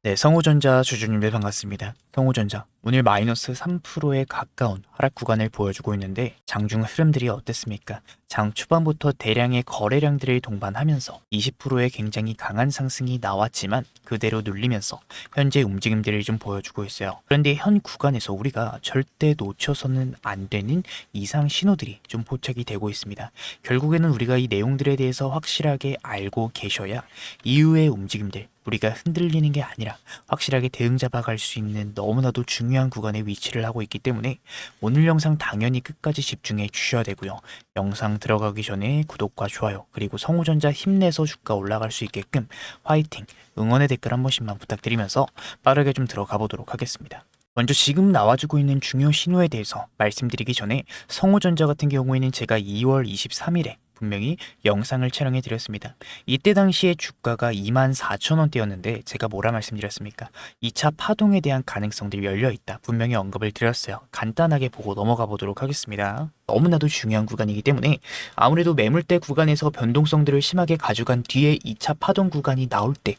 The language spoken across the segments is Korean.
네, 성우전자 주주님들 반갑습니다. 성우전자 오늘 마이너스 3%에 가까운 하락 구간을 보여주고 있는데 장중 흐름들이 어땠습니까? 장 초반부터 대량의 거래량들을 동반하면서 20%의 굉장히 강한 상승이 나왔지만 그대로 눌리면서 현재 움직임들을 좀 보여주고 있어요. 그런데 현 구간에서 우리가 절대 놓쳐서는 안 되는 이상 신호들이 좀 포착이 되고 있습니다. 결국에는 우리가 이 내용들에 대해서 확실하게 알고 계셔야 이후의 움직임들 우리가 흔들리는 게 아니라 확실하게 대응 잡아갈 수 있는 너무나도 중요한 구간에 위치를 하고 있기 때문에 오늘 영상 당연히 끝까지 집중해 주셔야 되고요. 영상 들어가기 전에 구독과 좋아요 그리고 성우전자 힘내서 주가 올라갈 수 있게끔 화이팅 응원의 댓글 한 번씩만 부탁드리면서 빠르게 좀 들어가 보도록 하겠습니다. 먼저 지금 나와주고 있는 중요 신호에 대해서 말씀드리기 전에 성우전자 같은 경우에는 제가 2월 23일에 분명히 영상을 촬영해 드렸습니다. 이때 당시에 주가가 24,000원대였는데 제가 뭐라 말씀드렸습니까? 2차 파동에 대한 가능성들이 열려있다. 분명히 언급을 드렸어요. 간단하게 보고 넘어가 보도록 하겠습니다. 너무나도 중요한 구간이기 때문에 아무래도 매물대 구간에서 변동성들을 심하게 가져간 뒤에 2차 파동 구간이 나올 때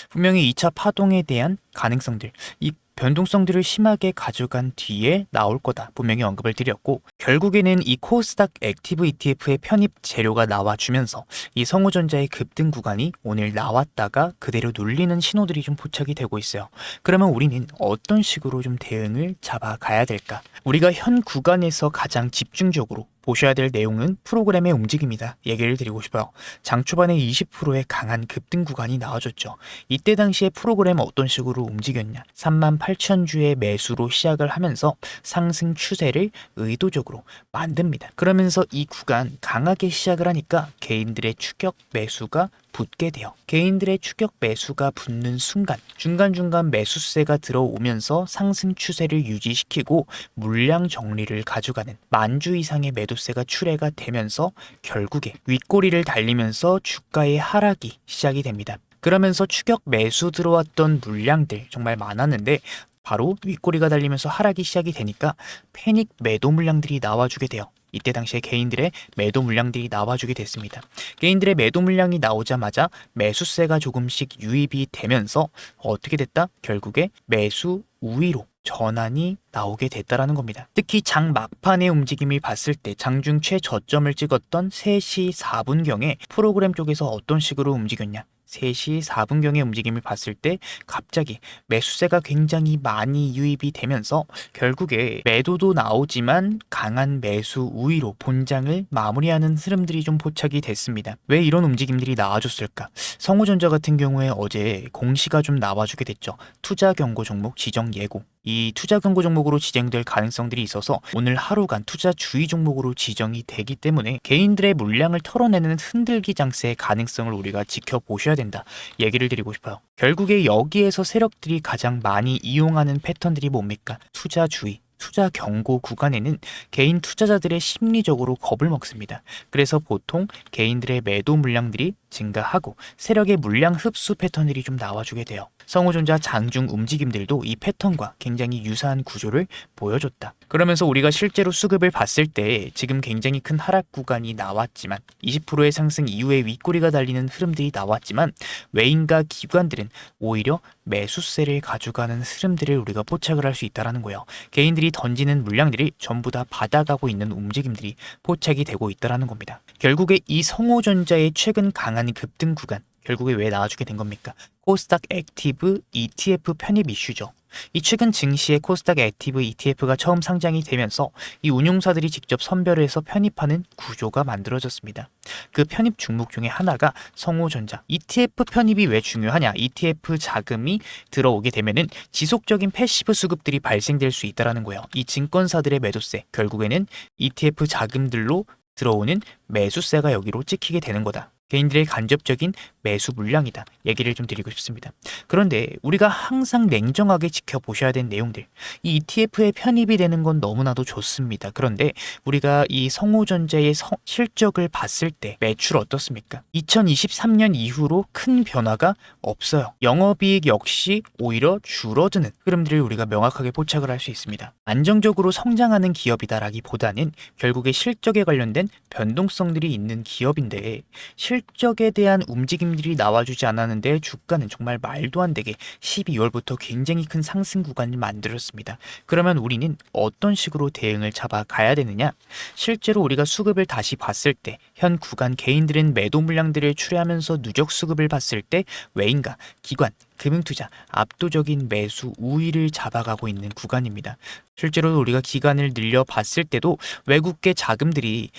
분명히 2차 파동에 대한 가능성들, 이 변동성들을 심하게 가져간 뒤에 나올 거다 분명히 언급을 드렸고, 결국에는 이 코스닥 액티브 ETF의 편입 재료가 나와주면서 이 성우전자의 급등 구간이 오늘 나왔다가 그대로 눌리는 신호들이 좀 포착이 되고 있어요. 그러면 우리는 어떤 식으로 좀 대응을 잡아가야 될까? 우리가 현 구간에서 가장 집중적으로 보셔야 될 내용은 프로그램의 움직임이다 얘기를 드리고 싶어요. 장 초반에 20%의 강한 급등 구간이 나와줬죠. 이때 당시에 프로그램 어떤 식으로 움직였냐, 38,000주의 매수로 시작을 하면서 상승 추세를 의도적으로 만듭니다. 그러면서 이 구간 강하게 시작을 하니까 개인들의 추격 매수가 붙게 돼요. 개인들의 추격 매수가 붙는 순간 중간중간 매수세가 들어오면서 상승 추세를 유지시키고 물량 정리를 가져가는 만주 이상의 매도세가 출회가 되면서 결국에 윗꼬리를 달리면서 주가의 하락이 시작이 됩니다. 그러면서 추격 매수 들어왔던 물량들 정말 많았는데 바로 윗꼬리가 달리면서 하락이 시작이 되니까 패닉 매도 물량들이 나와주게 돼요. 이때 당시에 개인들의 매도 물량들이 나와주게 됐습니다. 개인들의 매도 물량이 나오자마자 매수세가 조금씩 유입이 되면서 어떻게 됐다? 결국에 매수 우위로 전환이 나오게 됐다라는 겁니다. 특히 장 막판의 움직임을 봤을 때 장중 최저점을 찍었던 3시 4분경에 프로그램 쪽에서 어떤 식으로 움직였냐? 3시 4분경의 움직임을 봤을 때 갑자기 매수세가 굉장히 많이 유입이 되면서 결국에 매도도 나오지만 강한 매수 우위로 본장을 마무리하는 흐름들이 좀 포착이 됐습니다. 왜 이런 움직임들이 나와줬을까? 성우전자 같은 경우에 어제 공시가 좀 나와주게 됐죠. 투자 경고 종목 지정 예고. 이 투자 경고 종목으로 지정될 가능성들이 있어서 오늘 하루간 투자 주의 종목으로 지정이 되기 때문에 개인들의 물량을 털어내는 흔들기 장세의 가능성을 우리가 지켜보셔야 된다 얘기를 드리고 싶어요. 결국에 여기에서 세력들이 가장 많이 이용하는 패턴들이 뭡니까? 투자 주의, 투자 경고 구간에는 개인 투자자들의 심리적으로 겁을 먹습니다. 그래서 보통 개인들의 매도 물량들이 증가하고 세력의 물량 흡수 패턴들이 좀 나와주게 돼요. 성우전자 장중 움직임들도 이 패턴과 굉장히 유사한 구조를 보여줬다. 그러면서 우리가 실제로 수급을 봤을 때 지금 굉장히 큰 하락 구간이 나왔지만 20%의 상승 이후에 윗꼬리가 달리는 흐름들이 나왔지만 외인과 기관들은 오히려 매수세를 가져가는 흐름들을 우리가 포착을 할 수 있다는 거예요. 개인들이 던지는 물량들이 전부 다 받아가고 있는 움직임들이 포착이 되고 있다는 겁니다. 결국에 이 성우전자의 최근 강한 급등 구간 결국에 왜 나와주게 된 겁니까? 코스닥 액티브 ETF 편입 이슈죠. 이 최근 증시에 코스닥 액티브 ETF가 처음 상장이 되면서 이 운용사들이 직접 선별을 해서 편입하는 구조가 만들어졌습니다. 그 편입 종목 중에 하나가 성우전자. ETF 편입이 왜 중요하냐? ETF 자금이 들어오게 되면은 지속적인 패시브 수급들이 발생될 수 있다는 거예요. 이 증권사들의 매도세, 결국에는 ETF 자금들로 들어오는 매수세가 여기로 찍히게 되는 거다. 개인들의 간접적인 매수 물량이다 얘기를 좀 드리고 싶습니다. 그런데 우리가 항상 냉정하게 지켜보셔야 되는 내용들, 이 ETF에 편입이 되는 건 너무나도 좋습니다. 그런데 우리가 이 성우전자의 실적을 봤을 때 매출 어떻습니까? 2023년 이후로 큰 변화가 없어요. 영업이익 역시 오히려 줄어드는 흐름들을 우리가 명확하게 포착을 할 수 있습니다. 안정적으로 성장하는 기업이다라기보다는 결국에 실적에 관련된 변동성들이 있는 기업인데 실적에 대한 움직임들이 나와주지 않았는데 주가는 정말 말도 안 되게 12월부터 굉장히 큰 상승 구간을 만들었습니다. 그러면 우리는 어떤 식으로 대응을 잡아가야 되느냐? 실제로 우리가 수급을 다시 봤을 때 현 구간 개인들은 매도 물량들을 출회하면서 누적 수급을 봤을 때 외인과 기관, 금융투자 압도적인 매수 우위를 잡아가고 있는 구간입니다. 실제로 우리가 기간을 늘려 봤을 때도 외국계 자금들이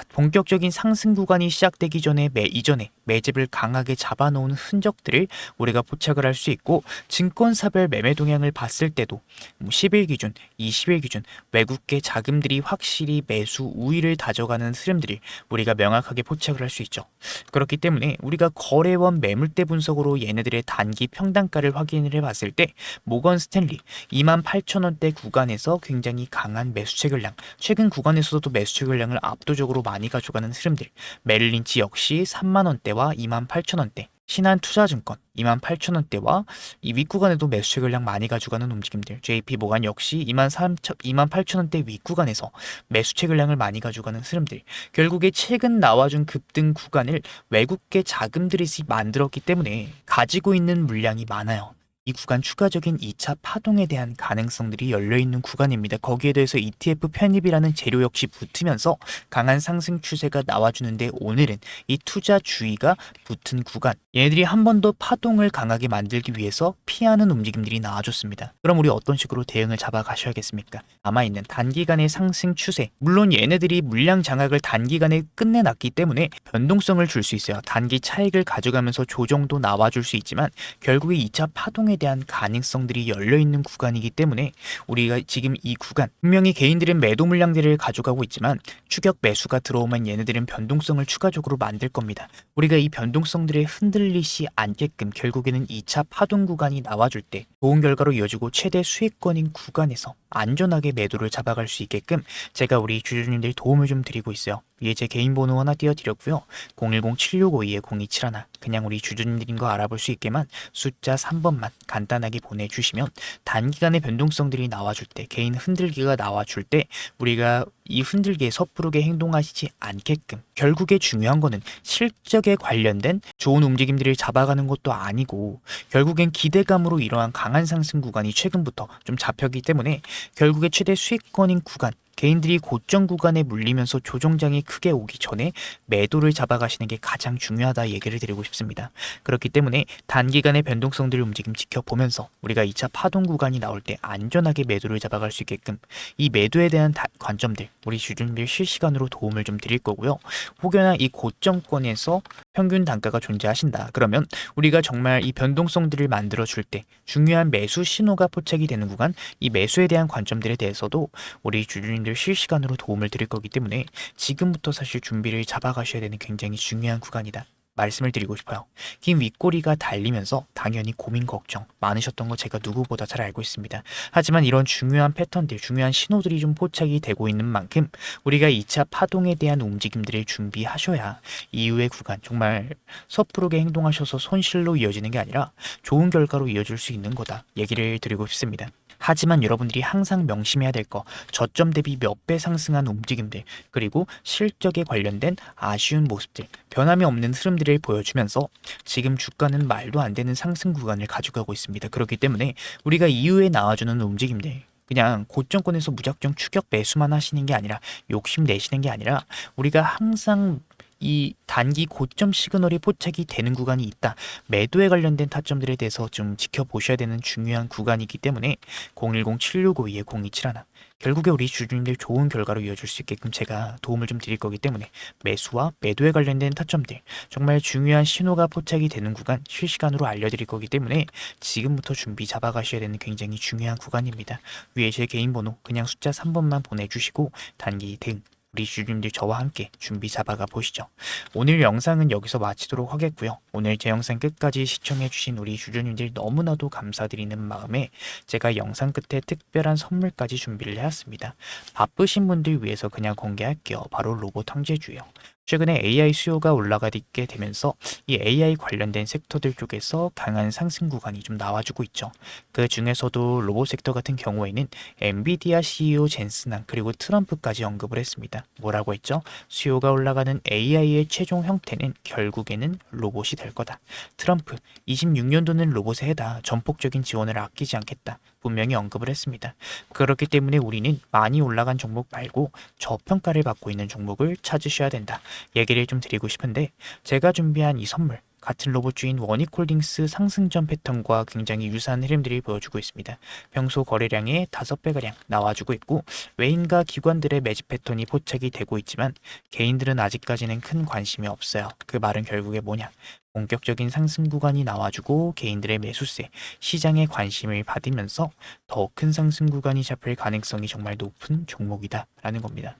본격적인 상승 구간이 시작되기 전에 이전에 매집을 강하게 잡아놓은 흔적들을 우리가 포착을 할 수 있고, 증권사별 매매 동향을 봤을 때도 10일 기준, 20일 기준 외국계 자금들이 확실히 매수 우위를 다져가는 흐름들을 우리가 명확하게 포착을 할 수 있죠. 그렇기 때문에 우리가 거래원 매물대 분석으로 얘네들의 단기 평단가를 확인을 해봤을 때 모건 스탠리 28,000원대 구간에서 굉장히 강한 매수체 전량, 최근 구간에서도 매수체 전량을 압도적으로 많이 가져가는 흐름들, 메릴린치 역시 3만원대와 28,000원대, 신한투자증권 28,000원대와 이 윗구간에도 매수체 전량 많이 가져가는 움직임들, JP모간 역시 28,000원대 윗구간에서 매수체 전량을 많이 가져가는 흐름들, 결국에 최근 나와준 급등 구간을 외국계 자금들이 만들었기 때문에 가지고 있는 물량이 많아요. 이 구간 추가적인 2차 파동에 대한 가능성들이 열려있는 구간입니다. 거기에 대해서 ETF 편입이라는 재료 역시 붙으면서 강한 상승 추세가 나와주는데, 오늘은 이 투자주의가 붙은 구간, 얘네들이 한 번 더 파동을 강하게 만들기 위해서 피하는 움직임들이 나와줬습니다. 그럼 우리 어떤 식으로 대응을 잡아가셔야겠습니까? 남아있는 단기간의 상승 추세, 물론 얘네들이 물량 장악을 단기간에 끝내놨기 때문에 변동성을 줄 수 있어요. 단기 차익을 가져가면서 조정도 나와줄 수 있지만 결국에 2차 파동에 대한 가능성들이 열려있는 구간이기 때문에 우리가 지금 이 구간, 분명히 개인들은 매도 물량들을 가져가고 있지만 추격 매수가 들어오면 얘네들은 변동성을 추가적으로 만들 겁니다. 우리가 이 변동성들에 흔들리지 않게끔 결국에는 2차 파동 구간이 나와줄 때 좋은 결과로 이어지고 최대 수익권인 구간에서 안전하게 매도를 잡아갈 수 있게끔 제가 우리 주주님들 도움을 좀 드리고 있어요. 위에 제 개인 번호 하나 띄워드렸고요. 010-7652-0271, 그냥 우리 주주님들인 거 알아볼 수 있게만 숫자 3번만 간단하게 보내주시면 단기간의 변동성들이 나와줄 때, 개인 흔들기가 나와줄 때 우리가 이 흔들기에 섣부르게 행동하시지 않게끔, 결국에 중요한 거는 실적에 관련된 좋은 움직임들을 잡아가는 것도 아니고 결국엔 기대감으로 이러한 강한 상승 구간이 최근부터 좀 잡혔기 때문에 결국에 최대 수익권인 구간, 개인들이 고점 구간에 물리면서 조정장이 크게 오기 전에 매도를 잡아가시는 게 가장 중요하다 얘기를 드리고 싶습니다. 그렇기 때문에 단기간의 변동성들을 움직임 지켜보면서 우리가 2차 파동 구간이 나올 때 안전하게 매도를 잡아갈 수 있게끔 이 매도에 대한 관점들 우리 주주님들 실시간으로 도움을 좀 드릴 거고요. 혹여나 이 고점권에서 평균 단가가 존재하신다 그러면 우리가 정말 이 변동성들을 만들어 줄 때 중요한 매수 신호가 포착이 되는 구간, 이 매수에 대한 관점들에 대해서도 우리 주주님들 실시간으로 도움을 드릴 거기 때문에 지금부터 사실 준비를 잡아가셔야 되는 굉장히 중요한 구간이다 말씀을 드리고 싶어요. 긴 윗꼬리가 달리면서 당연히 고민 걱정 많으셨던 거 제가 누구보다 잘 알고 있습니다. 하지만 이런 중요한 패턴들, 중요한 신호들이 좀 포착이 되고 있는 만큼 우리가 2차 파동에 대한 움직임들을 준비하셔야 이후의 구간 정말 섣부르게 행동하셔서 손실로 이어지는 게 아니라 좋은 결과로 이어질 수 있는 거다 얘기를 드리고 싶습니다. 하지만 여러분들이 항상 명심해야 될 거, 저점 대비 몇 배 상승한 움직임들, 그리고 실적에 관련된 아쉬운 모습들, 변함이 없는 흐름들을 보여주면서 지금 주가는 말도 안 되는 상승 구간을 가져가고 있습니다. 그렇기 때문에 우리가 이후에 나와주는 움직임들, 그냥 고점권에서 무작정 추격 매수만 하시는 게 아니라, 욕심 내시는 게 아니라 우리가 항상 이 단기 고점 시그널이 포착이 되는 구간이 있다. 매도에 관련된 타점들에 대해서 좀 지켜보셔야 되는 중요한 구간이기 때문에 010-7652-0271, 결국에 우리 주주님들 좋은 결과로 이어질 수 있게끔 제가 도움을 좀 드릴 거기 때문에 매수와 매도에 관련된 타점들, 정말 중요한 신호가 포착이 되는 구간 실시간으로 알려드릴 거기 때문에 지금부터 준비 잡아가셔야 되는 굉장히 중요한 구간입니다. 위에 제 개인 번호 그냥 숫자 3번만 보내주시고 단기 등 우리 주주님들 저와 함께 준비 잡아가 보시죠. 오늘 영상은 여기서 마치도록 하겠고요. 오늘 제 영상 끝까지 시청해주신 우리 주주님들 너무나도 감사드리는 마음에 제가 영상 끝에 특별한 선물까지 준비를 해왔습니다. 바쁘신 분들 위해서 그냥 공개할게요. 바로 로봇 황제주예요. 최근에 AI 수요가 올라가게 되면서 이 AI 관련된 섹터들 쪽에서 강한 상승 구간이 좀 나와주고 있죠. 그 중에서도 로봇 섹터 같은 경우에는 엔비디아 CEO 젠슨한 그리고 트럼프까지 언급을 했습니다. 뭐라고 했죠? 수요가 올라가는 AI의 최종 형태는 결국에는 로봇이 될 거다. 트럼프, 26년도는 로봇에 해다 전폭적인 지원을 아끼지 않겠다. 분명히 언급을 했습니다. 그렇기 때문에 우리는 많이 올라간 종목 말고 저평가를 받고 있는 종목을 찾으셔야 된다. 얘기를 좀 드리고 싶은데 제가 준비한 이 선물 같은 로봇주인 원익홀딩스 상승전 패턴과 굉장히 유사한 흐름들이 보여주고 있습니다. 평소 거래량의 5배가량 나와주고 있고 외인과 기관들의 매집 패턴이 포착이 되고 있지만 개인들은 아직까지는 큰 관심이 없어요. 그 말은 결국에 뭐냐? 본격적인 상승 구간이 나와주고 개인들의 매수세, 시장의 관심을 받으면서 더 큰 상승 구간이 잡힐 가능성이 정말 높은 종목이다 라는 겁니다.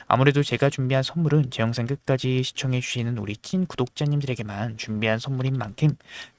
아무래도 제가 준비한 선물은 제 영상 끝까지 시청해주시는 우리 찐 구독자님들에게만 준비한 선물인 만큼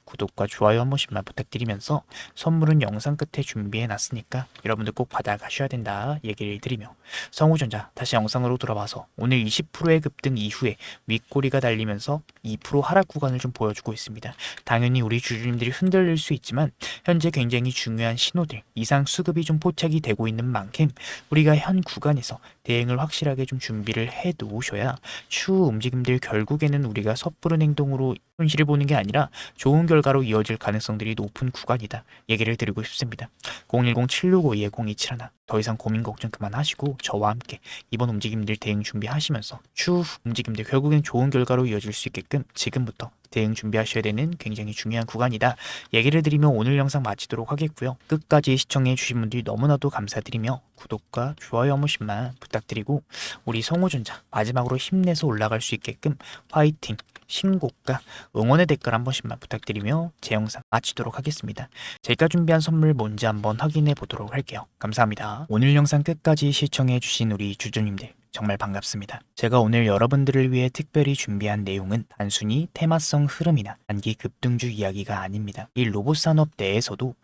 구독과 좋아요 한 번씩만 부탁드리면서 선물은 영상 끝에 준비해놨으니까 여러분들 꼭 받아가셔야 된다 얘기를 드리며 성우전자 다시 영상으로 돌아와서 오늘 20%의 급등 이후에 윗꼬리가 달리면서 2% 하락 구간을 좀 보여주고 있습니다. 당연히 우리 주주님들이 흔들릴 수 있지만 현재 굉장히 중요한 신호들 이상 수급이 좀 포착이 되고 있는 만큼 우리가 현 구간에서 대응을 확실하게 좀 준비를 해 놓으셔야 추후 움직임들 결국에는 우리가 섣부른 행동으로 손실을 보는 게 아니라 좋은 결과로 이어질 가능성들이 높은 구간이다 얘기를 드리고 싶습니다. 010-7652-0271 더 이상 고민 걱정 그만하시고 저와 함께 이번 움직임들 대응 준비하시면서 추후 움직임들 결국엔 좋은 결과로 이어질 수 있게끔 지금부터 대응 준비하셔야 되는 굉장히 중요한 구간이다 얘기를 드리며 오늘 영상 마치도록 하겠고요. 끝까지 시청해 주신 분들 너무나도 감사드리며 구독과 좋아요 한 번씩만 부탁드리고 우리 성우전자 마지막으로 힘내서 올라갈 수 있게끔 화이팅 신고가 응원의 댓글 한 번씩만 부탁드리며 제 영상 마치도록 하겠습니다. 제가 준비한 선물 뭔지 한번 확인해 보도록 할게요. 감사합니다. 오늘 영상 끝까지 시청해 주신 우리 주주님들 정말 반갑습니다. 제가 오늘 여러분들을 위해 특별히 준비한 내용은 단순히 테마성 흐름이나 단기 급등주 이야기가 아닙니다. 이 로봇 산업 내에서도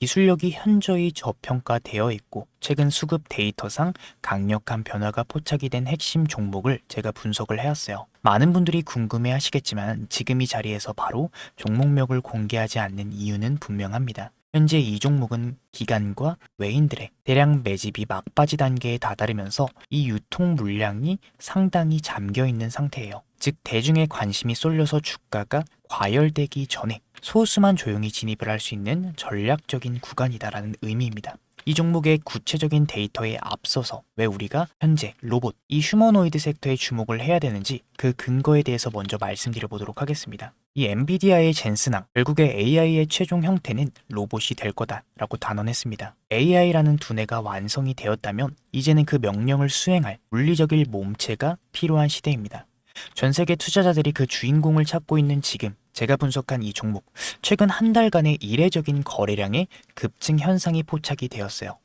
기술력이 현저히 저평가되어 있고 최근 수급 데이터상 강력한 변화가 포착이 된 핵심 종목을 제가 분석을 해왔어요. 많은 분들이 궁금해 하시겠지만 지금 이 자리에서 바로 종목명을 공개하지 않는 이유는 분명합니다. 현재 이 종목은 기관과 외인들의 대량 매집이 막바지 단계에 다다르면서 이 유통 물량이 상당히 잠겨 있는 상태예요. 즉 대중의 관심이 쏠려서 주가가 과열되기 전에 소수만 조용히 진입을 할 수 있는 전략적인 구간이다라는 의미입니다. 이 종목의 구체적인 데이터에 앞서서 왜 우리가 현재 로봇, 이 휴머노이드 섹터에 주목을 해야 되는지 그 근거에 대해서 먼저 말씀드려 보도록 하겠습니다. 이 엔비디아의 젠슨왕, 결국에 AI의 최종 형태는 로봇이 될 거다라고 단언했습니다. AI라는 두뇌가 완성이 되었다면 이제는 그 명령을 수행할 물리적인 몸체가 필요한 시대입니다. 전 세계 투자자들이 그 주인공을 찾고 있는 지금 제가 분석한 이 종목, 최근 한 달간의 이례적인 거래량의 급증 현상이 포착이 되었어요.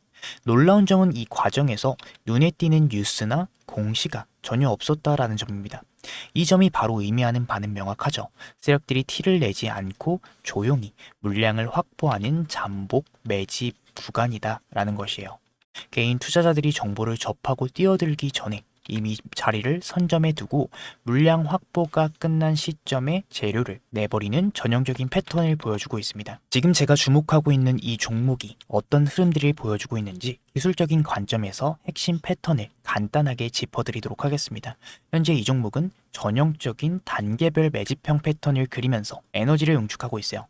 놀라운 점은 이 과정에서 눈에 띄는 뉴스나 공시가 전혀 없었다라는 점입니다. 이 점이 바로 의미하는 바는 명확하죠. 세력들이 티를 내지 않고 조용히 물량을 확보하는 잠복 매집 구간이다라는 것이에요. 개인 투자자들이 정보를 접하고 뛰어들기 전에 이미 자리를 선점해 두고 물량 확보가 끝난 시점에 재료를 내버리는 전형적인 패턴을 보여주고 있습니다. 지금 제가 주목하고 있는 이 종목이 어떤 흐름들을 보여주고 있는지 기술적인 관점에서 핵심 패턴을 간단하게 짚어드리도록 하겠습니다. 현재 이 종목은 전형적인 단계별 매집형 패턴을 그리면서 에너지를 응축하고 있어요.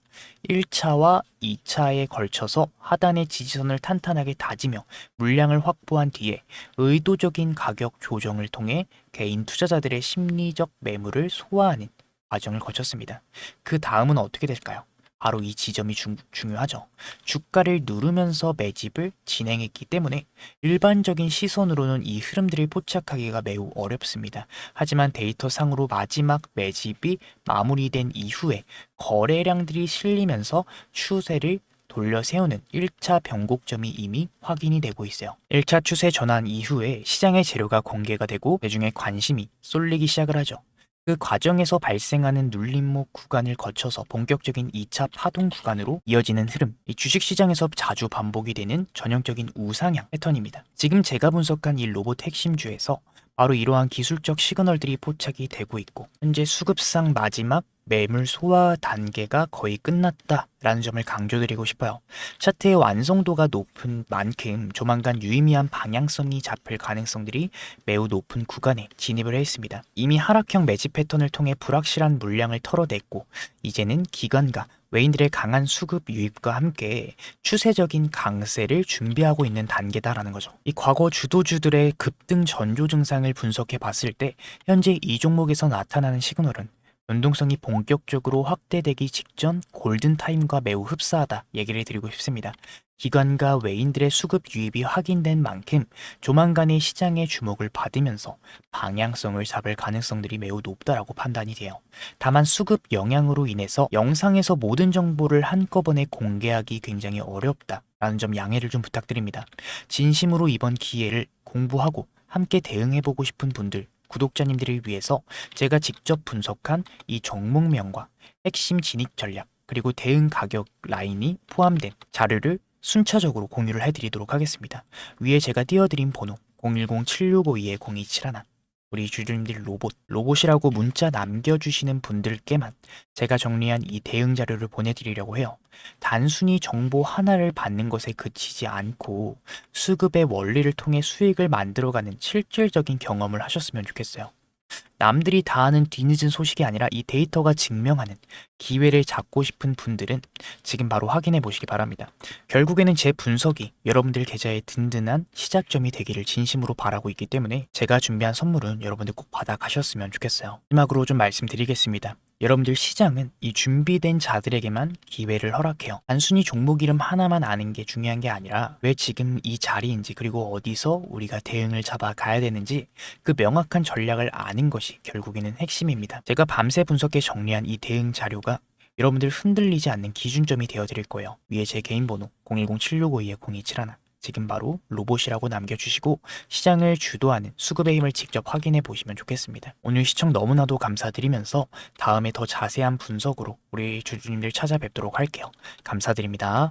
1차와 2차에 걸쳐서 하단의 지지선을 탄탄하게 다지며 물량을 확보한 뒤에 의도적인 가격 조정을 통해 개인 투자자들의 심리적 매물을 소화하는 과정을 거쳤습니다. 그 다음은 어떻게 될까요? 바로 이 지점이 중요하죠. 주가를 누르면서 매집을 진행했기 때문에 일반적인 시선으로는 이 흐름들을 포착하기가 매우 어렵습니다. 하지만 데이터상으로 마지막 매집이 마무리된 이후에 거래량들이 실리면서 추세를 돌려 세우는 1차 변곡점이 이미 확인이 되고 있어요. 1차 추세 전환 이후에 시장의 재료가 공개가 되고 대중의 관심이 쏠리기 시작을 하죠. 그 과정에서 발생하는 눌림목 구간을 거쳐서 본격적인 2차 파동 구간으로 이어지는 흐름, 이 주식시장에서 자주 반복이 되는 전형적인 우상향 패턴입니다. 지금 제가 분석한 이 로봇 핵심주에서 바로 이러한 기술적 시그널들이 포착이 되고 있고 현재 수급상 마지막 매물 소화 단계가 거의 끝났다라는 점을 강조드리고 싶어요. 차트의 완성도가 높은 만큼 조만간 유의미한 방향성이 잡힐 가능성들이 매우 높은 구간에 진입을 했습니다. 이미 하락형 매집 패턴을 통해 불확실한 물량을 털어냈고 이제는 기관과 외인들의 강한 수급 유입과 함께 추세적인 강세를 준비하고 있는 단계다라는 거죠. 이 과거 주도주들의 급등 전조 증상을 분석해 봤을 때 현재 이 종목에서 나타나는 시그널은 변동성이 본격적으로 확대되기 직전 골든타임과 매우 흡사하다 얘기를 드리고 싶습니다. 기관과 외인들의 수급 유입이 확인된 만큼 조만간의 시장의 주목을 받으면서 방향성을 잡을 가능성들이 매우 높다라고 판단이 돼요. 다만 수급 영향으로 인해서 영상에서 모든 정보를 한꺼번에 공개하기 굉장히 어렵다라는 점 양해를 좀 부탁드립니다. 진심으로 이번 기회를 공부하고 함께 대응해보고 싶은 분들 구독자님들을 위해서 제가 직접 분석한 이 종목명과 핵심 진입 전략 그리고 대응 가격 라인이 포함된 자료를 순차적으로 공유를 해드리도록 하겠습니다. 위에 제가 띄워드린 번호 010-7652-0271 우리 주주님들 로봇이라고 문자 남겨주시는 분들께만 제가 정리한 이 대응 자료를 보내드리려고 해요. 단순히 정보 하나를 받는 것에 그치지 않고 수급의 원리를 통해 수익을 만들어가는 실질적인 경험을 하셨으면 좋겠어요. 남들이 다 아는 뒤늦은 소식이 아니라 이 데이터가 증명하는 기회를 잡고 싶은 분들은 지금 바로 확인해 보시기 바랍니다. 결국에는 제 분석이 여러분들 계좌에 든든한 시작점이 되기를 진심으로 바라고 있기 때문에 제가 준비한 선물은 여러분들 꼭 받아 가셨으면 좋겠어요. 마지막으로 좀 말씀드리겠습니다. 여러분들 시장은 이 준비된 자들에게만 기회를 허락해요. 단순히 종목 이름 하나만 아는 게 중요한 게 아니라 왜 지금 이 자리인지 그리고 어디서 우리가 대응을 잡아 가야 되는지 그 명확한 전략을 아는 것이 결국에는 핵심입니다. 제가 밤새 분석해 정리한 이 대응 자료가 여러분들 흔들리지 않는 기준점이 되어드릴 거예요. 위에 제 개인 번호 010-7652-0271 지금 바로 로봇이라고 남겨주시고 시장을 주도하는 수급의 힘을 직접 확인해 보시면 좋겠습니다. 오늘 시청 너무나도 감사드리면서 다음에 더 자세한 분석으로 우리 주주님들 찾아뵙도록 할게요. 감사드립니다.